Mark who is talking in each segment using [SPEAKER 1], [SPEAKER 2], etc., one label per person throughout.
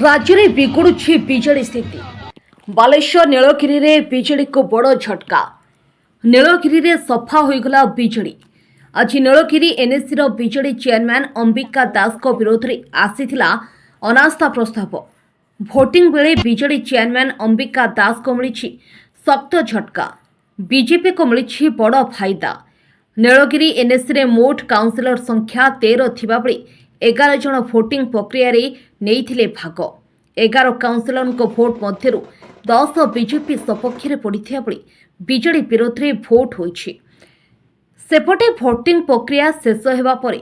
[SPEAKER 1] राज्य में बिगुड़ी विजेडी स्थिति। बालेश्वर नीलगिरी विजेडी को बड़ झटका। नीलगिरी सफा होगला विजेडी। आज Nilgiri NSC BJD chairman Ambika Das को विरोध में आसीथिला अनास्था प्रस्ताव। भोटिंग बेले विजेडी चेयरमैन अंबिका दास को मिली शक्त झटका। बीजेपी को मिली बड़ फायदा। नीलगिरी एनएससी मोट काउंसिलर संख्या 13 थिबा बेले 11 जन भोटिंग प्रक्रिया नहीं भाग। 11 काउंसिलर भोट मध्य 10 बीजेपी सपक्ष में पड़ता बेले विजेडी विरोध में भोट होइछि। सेपटे भोटिंग प्रक्रिया शेष होगा पर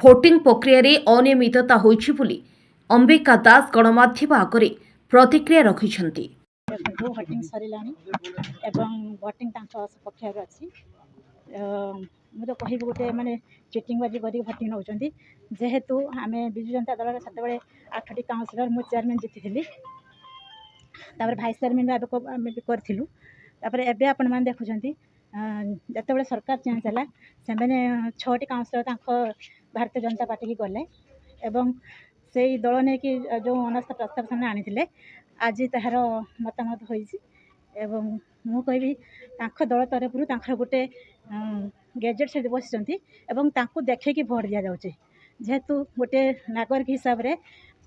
[SPEAKER 1] भोटिंग प्रक्रिया अनियमितता होइछि बोली अंबिका दास गणमाध्यम आगे प्रतिक्रिया रखिछन्ति।
[SPEAKER 2] भोटिंग सरिलानी एवं भोटिंग सपक्ष अच्छी मुझे कह गोटे माने चिटिंग बाजी कर भोटिंग नौकरी जेहेतु आम विजु जनता दल से 8टी काउंसिलर मु चेयरमैन जीति भाइस चेयरमैन आम करूँ। एवं आपण मैंने देखुं जिते सरकार चेंज है से 6टी काउंसिलर भारतीय जनता पार्टी की गले एवं से दल ने कि जो अनास्था प्रस्ताव सामने आनी आज तार मतामत हो मु कह दल तरफ गोटे गैजेट से बस देखिए भोट दि जाऊँगी जेहेतु गोटे नागरिक हिसाब से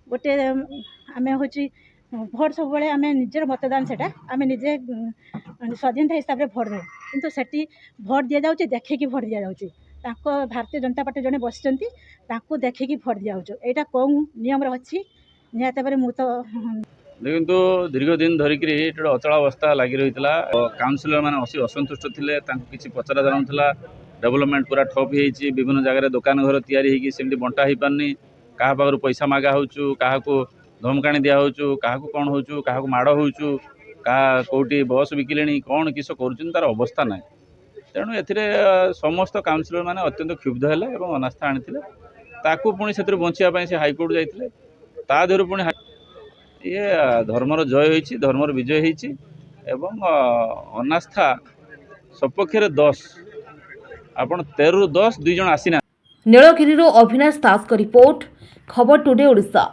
[SPEAKER 2] गोटे आम हूँ भोट सब आम निजर मतदान से आम निजे स्वाधीनता हिसाब से भोट दे किंतु सेठी भोट दि जाऊँगी देखिए भोट दि जाऊँगी भारतीय जनता पार्टी जड़े बस देखिए भोट दि जाऊँ यहाँ कौन नियम अच्छी निहत मु तो
[SPEAKER 3] देखो दीर्घ दिन धरिक अचलावस्था लगी रही काउंसिलर मैंने असंतुष्ट थे किसी पचरा जाऊला डेवलपमेंट पूरा ठप हो विभिन्न जगह दुकान घर या बंटा हो पारनी क्या पाखु पैसा मागा हो क्या धमकाणी दिया हो क्या कौन हो क्या माड़ हो कौटी बस बिकिले कौन किस कर तार अवस्था ना तेणु ए समस्त काउंसिलर मैंने अत्यंत क्षुब्ध है अनास्था आनी पुणी से बचापी से हाइकोर्ट जाते तादेह पुणी ये धर्मर जय होती धर्मर विजय होती अनास्था सपक्ष 10 आपण 13 ରୁ 10 2 जन आसीना।
[SPEAKER 1] नीलगिरी अविनाश दास का रिपोर्ट खबर टुडे ओडिशा।